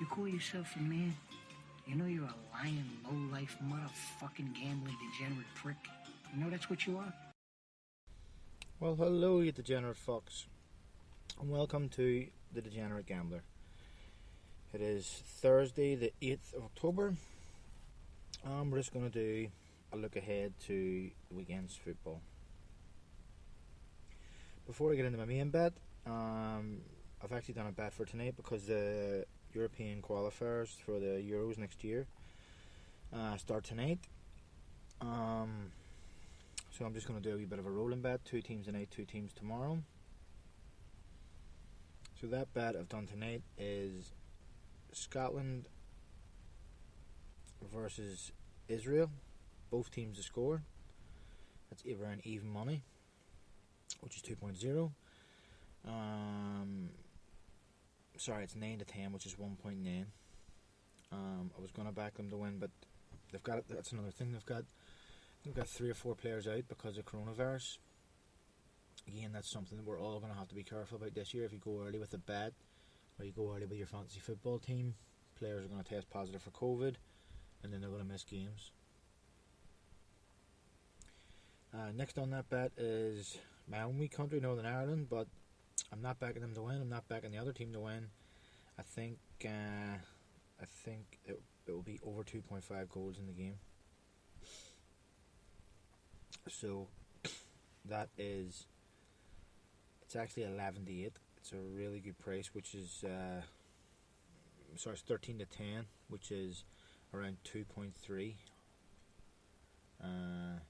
You call yourself a man? You know you're a lying, low-life, motherfucking gambling degenerate prick. You know that's what you are? Well, hello, you degenerate fucks, and welcome to The Degenerate Gambler. It is Thursday, the 8th of October. We're just going to do a look ahead to the weekend's football. Before I get into my main bet, I've actually done a bet for tonight because the European qualifiers for the Euros next year start tonight. So I'm just going to do a wee bit of a rolling bet. 2 teams tonight, 2 teams tomorrow. So that bet I've done tonight is Scotland versus Israel. Both teams to score. That's around even money, which is 2.0. Sorry, it's 9 to 10, which is 1.9. I was going to back them to win, but they've got. That's another thing. They've got 3 or 4 players out because of coronavirus. Again, that's something that we're all going to have to be careful about this year. If you go early with a bet, or you go early with your fantasy football team, players are going to test positive for COVID, and then they're going to miss games. Next on that bet is my own wee country, Northern Ireland, but I'm not backing them to win. I'm not backing the other team to win. I think it will be over 2.5 goals in the game. So it's actually 11 to 8. It's a really good price, which is it's 13 to 10, which is around 2.3. And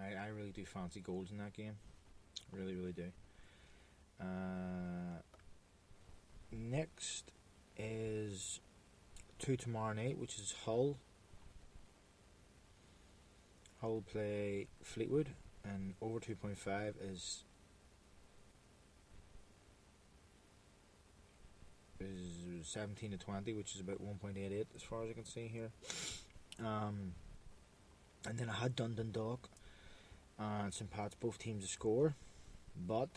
I really do fancy goals in that game. Really, really do. Next is 2 tomorrow night, which is Hull. Hull play Fleetwood, and over 2.5 is 17 to 20, which is about 1.88 as far as I can see here. And then I had Dundalk and St. Pat's, both teams to score, but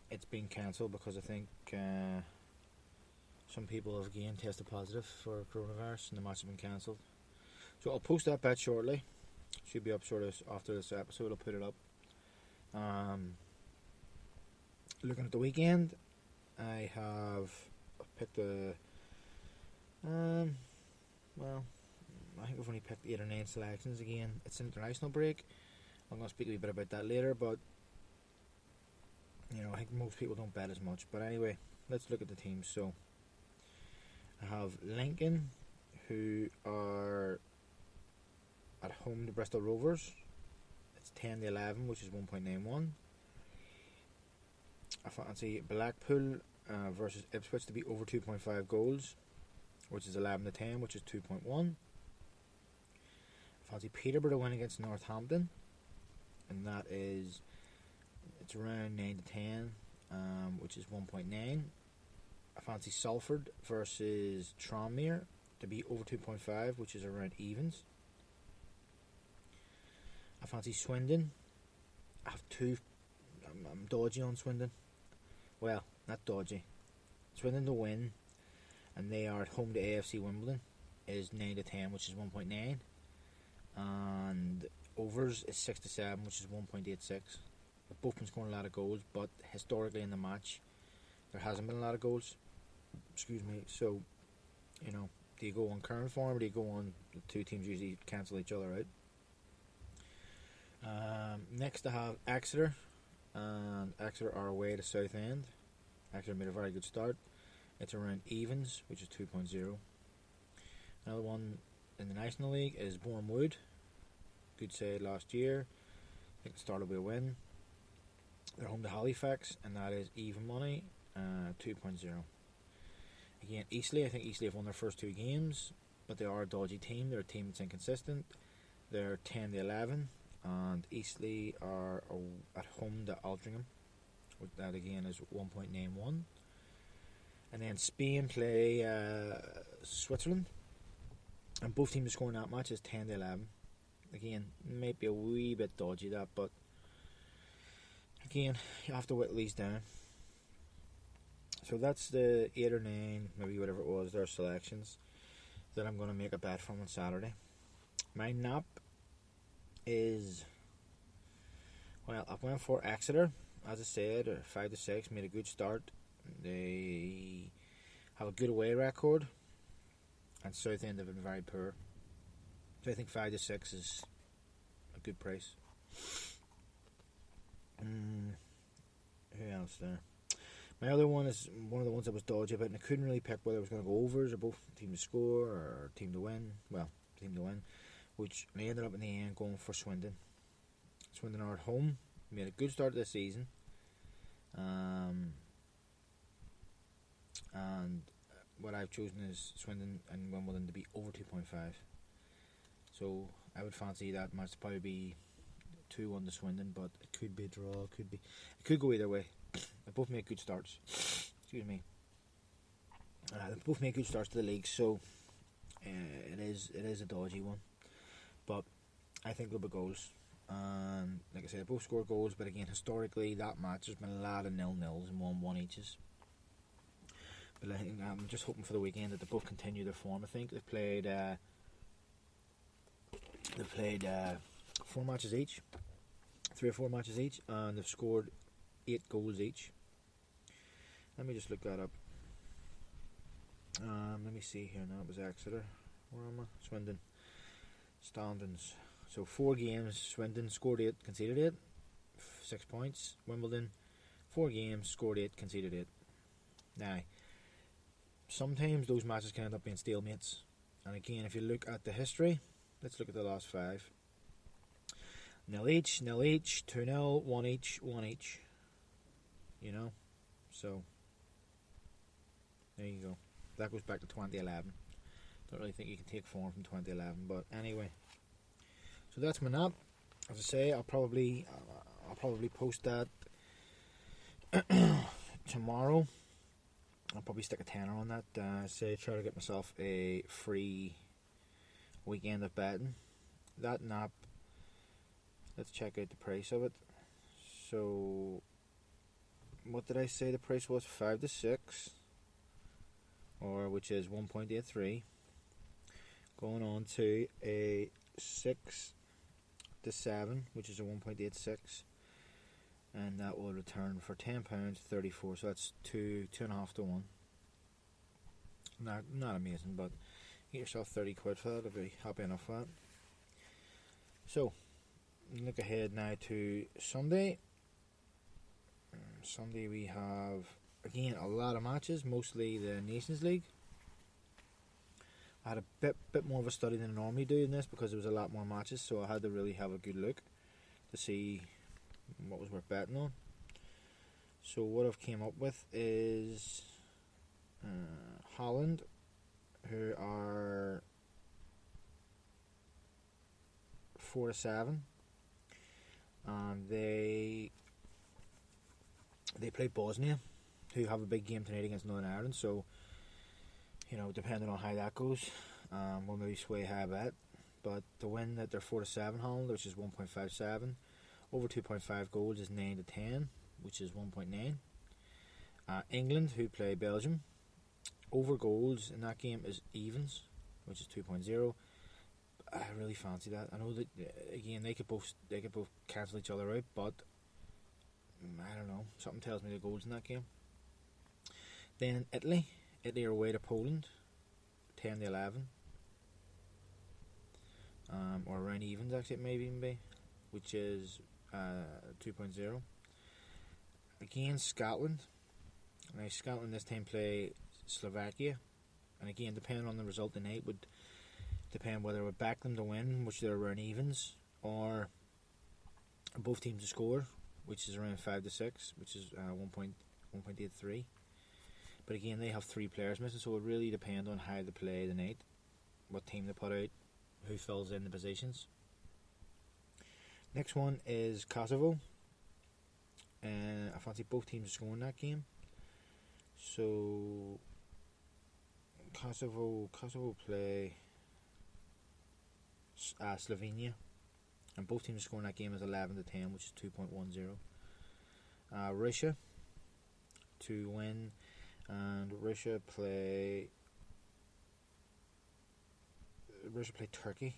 it's been cancelled because I think some people have again tested positive for coronavirus and the match has been cancelled. So I'll post that bet shortly. Should be up sort of after this episode. I'll put it up. Looking at the weekend, I have picked I think I've only picked 8 or 9 selections. Again, it's an international break. I'm going to speak a wee bit about that later, but I think most people don't bet as much. But anyway, let's look at the teams. So I have Lincoln, who are at home to Bristol Rovers. It's 10 to 11, which is 1.91. I fancy Blackpool versus Ipswich to be over 2.5 goals, which is 11 to 10, which is 2.1. I fancy Peterborough to win against Northampton, and it's around 9 to 10, which is 1.9. I fancy Salford versus Tranmere to be over 2.5, which is around evens. I fancy Swindon. I have 2. I'm dodgy on Swindon. Well, not dodgy. Swindon to win, and they are at home to AFC Wimbledon, is 9 to 10, which is 1.9. And overs is 6 to 7, which is 1.86. They've both been scoring a lot of goals, but historically in the match, there hasn't been a lot of goals. Excuse me. So, do you go on current form, or do you go on the 2 teams usually cancel each other out? Next I have Exeter, and Exeter are away to Southend. Exeter made a very good start. It's around evens, which is 2.0. Another one in the National League is Bournemouth. Good side last year. I think it started with a win. They're home to Halifax, and that is even money, 2.0. Again, Eastleigh. I think Eastleigh have won their first 2 games, but they are a dodgy team. They're a team that's inconsistent. They're 10 to 11. And Eastleigh are at home to Altrincham. That again is 1.91. And then Spain play Switzerland. And both teams scoring that match is 10 to 11. Again, might be a wee bit dodgy that, but again, you have to whittle these down. So that's the 8 or 9, maybe whatever it was, their selections that I'm going to make a bet from on Saturday. My nap is, well, I went for Exeter, as I said, 5-6, made a good start. They have a good away record, and Southend have been very poor. So I think 5-6 is a good price. Who else there? My other one is one of the ones I was dodgy about, and I couldn't really pick whether I was going to go overs or both team to score or team to win. Well, team to win, which I ended up in the end going for Swindon. Swindon are at home, made a good start to the season, and what I've chosen is Swindon and Wimbledon to be over 2.5. So I would fancy that match to probably be 2-1 to Swindon, but it could be a draw. It could go either way. They both make good starts. Excuse me. They both make good starts to the league, so it is a dodgy one. But I think there'll be goals. And like I said, they both score goals, but again, historically, that match there's been a lot of 0-0s and 1-1 eaches. But I think I'm just hoping for the weekend that they both continue their form. I think they've played 4 matches each, 3 or 4 matches each, and they've scored 8 goals each. Let me just look that up. Let me see here now. It was Exeter. Where am I? Swindon. Standings. So 4 games. Swindon scored 8, conceded 8. 6 points. Wimbledon, 4 games, scored 8, conceded 8. Now, sometimes those matches can end up being stalemates. And again, if you look at the history, let's look at the last 5. 0 each, 2-0, 1 each, 1 each. You know? So, there you go. That goes back to 2011. Don't really think you can take form from 2011, but anyway. So that's my nap. As I say, I'll probably post that tomorrow. I'll probably stick a tenner on that. Try to get myself a free weekend of betting. That nap. Let's check out the price of it. So, what did I say the price was? 5-6, or which is 1.83. Going on to a 6-7, which is a 1.86, and that will return for £10.34. So that's 2.5 to 1. Not amazing, but get yourself 30 quid for that. I'll be happy enough for that. So, look ahead now to Sunday. Sunday we have, again, a lot of matches, mostly the Nations League. I had a bit more of a study than I normally do in this because there was a lot more matches, so I had to really have a good look to see what was worth betting on. So what I've came up with is Holland, who are 4-7, and they play Bosnia, who have a big game tonight against Northern Ireland. So, you know, depending on how that goes, we'll maybe sway high a bet. But the win that they're 4-7 Holland, which is 1.57, over 2.5 goals is 9-10, which is 1.9. England, who play Belgium, over goals in that game is evens, which is 2.0. I really fancy that. I know that again they could both cancel each other out, but I don't know. Something tells me the goals in that game. Then Italy are away to Poland, 10-11, or around evens actually it may even be, which is 2.0. Again, Scotland. Now Scotland this time play Slovakia, and again depending on the result tonight would depend whether I would back them to win, which they're around evens, or both teams to score, which is around 5-6, which is 1.83. But again, they have 3 players missing, so it would really depend on how they play tonight, what team they put out, who fills in the positions. Next one is Kosovo. I fancy both teams to score in that game. So Kosovo play Slovenia, and both teams scoring that game is 11-10, which is 2.10. Russia to win Russia play Turkey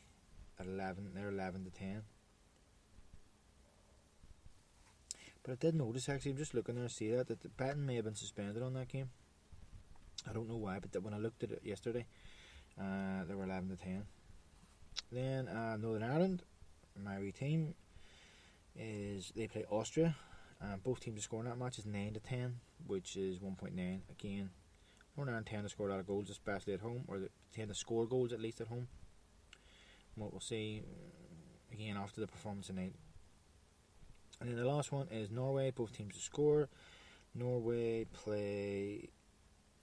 at 11. They're 11-10. But I did notice, actually, I'm just looking there to see that the betting may have been suspended on that game. I don't know why, but when I looked at it yesterday, they were 11-10. Then Northern Ireland, my wee team, they play Austria. Both teams to score in that match is 9-10, which is 1.9. Again, Northern Ireland tend to score a lot of goals, especially at home, or they tend to score goals at least at home. What we'll see again after the performance tonight. And then the last one is Norway. Both teams to score. Norway play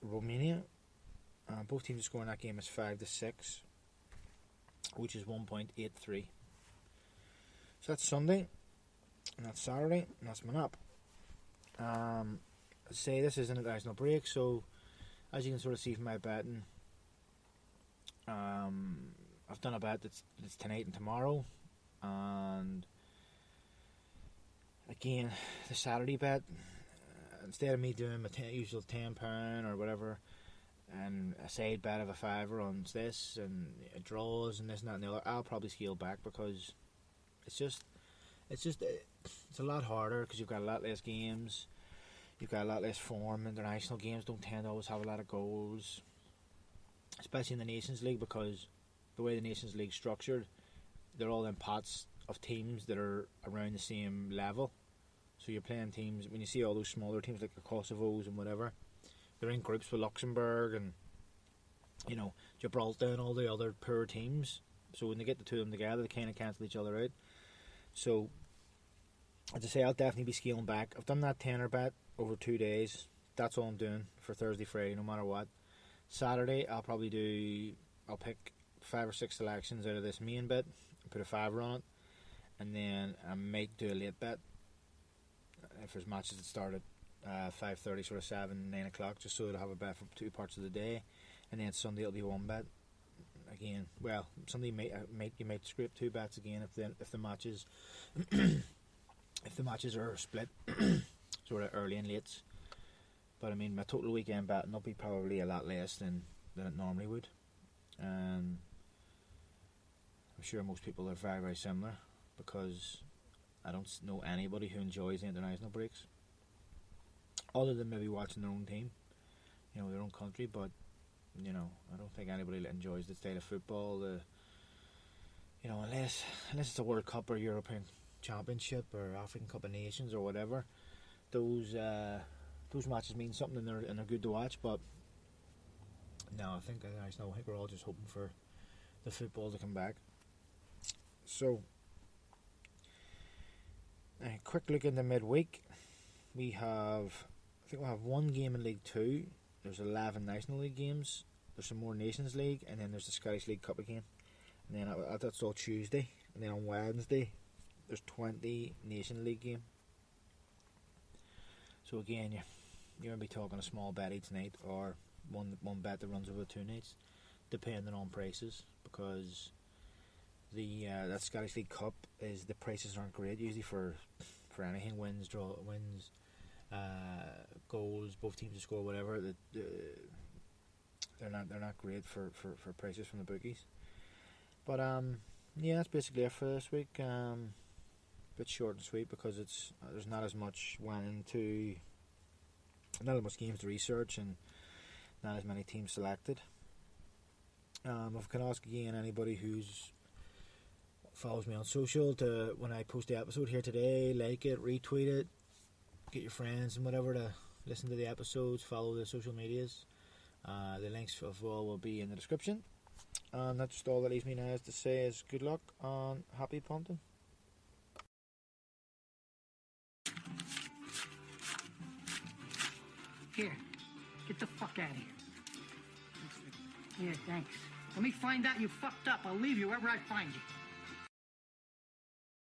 Romania. Both teams to score in that game is 5-6, which is 1.83. So that's Sunday, and that's Saturday, and that's my nap. Say this isn't a no break, so as you can sort of see from my betting, I've done a bet that's tonight and tomorrow, and again the Saturday bet, instead of me doing my usual £10 or whatever, and a side bet of a fiver on this and draws and this and that and the other, I'll probably scale back because it's a lot harder because you've got a lot less games, you've got a lot less form. International games don't tend to always have a lot of goals, especially in the Nations League, because the way the Nations League is structured, they're all in pots of teams that are around the same level. So you're playing teams, when you see all those smaller teams like the Kosovos and whatever, they're in groups with Luxembourg and, you know, Gibraltar and all the other poor teams. So when they get the two of them together, they kind of cancel each other out. So, as I say, I'll definitely be scaling back. I've done that tenner bet over 2 days. That's all I'm doing for Thursday, Friday, no matter what. Saturday, I'll pick 5 or 6 selections out of this main bet and put a fiver on it. And then I might do a late bet if there's matches that start at 5:30, sort of 7, 9 o'clock, just so that I have a bet for 2 parts of the day. And then Sunday it'll be one bet. Again, well, Sunday you might scrape 2 bets again if the matches if the matches are split sort of early and late. But I mean, my total weekend betting will be probably a lot less than it normally would. I'm sure most people are very, very similar, because I don't know anybody who enjoys the international breaks, other than maybe watching their own team, you know, their own country. But you know, I don't think anybody enjoys the style of football. You know, unless it's a World Cup or European Championship or African Cup of Nations or whatever, those matches mean something and they're good to watch. But no, I think we're all just hoping for the football to come back. So, a quick look into midweek. We'll have one game in League 2. There's 11 National League games. There's some more Nations League, and then there's the Scottish League Cup again. And then that's all Tuesday. And then on Wednesday, there's 20 Nation League game. So again, you're going to be talking a small bet each night, or one bet that runs over 2 nights, depending on prices, because that Scottish League Cup the prices aren't great usually for anything, wins, goals, both teams to score, whatever. They're not great for prices from the bookies. But yeah, that's basically it for this week. Bit short and sweet because there's not as much not as much games to research and not as many teams selected. If I can ask again anybody who's follows me on social to, when I post the episode here today, like it, retweet it, get your friends and whatever to listen to the episodes, follow the social medias. The links of all will be in the description. And that's just all that leaves me now is to say is good luck and happy punting. Here, get the fuck out of here. Yeah, thanks. Let me find out you fucked up. I'll leave you wherever I find you.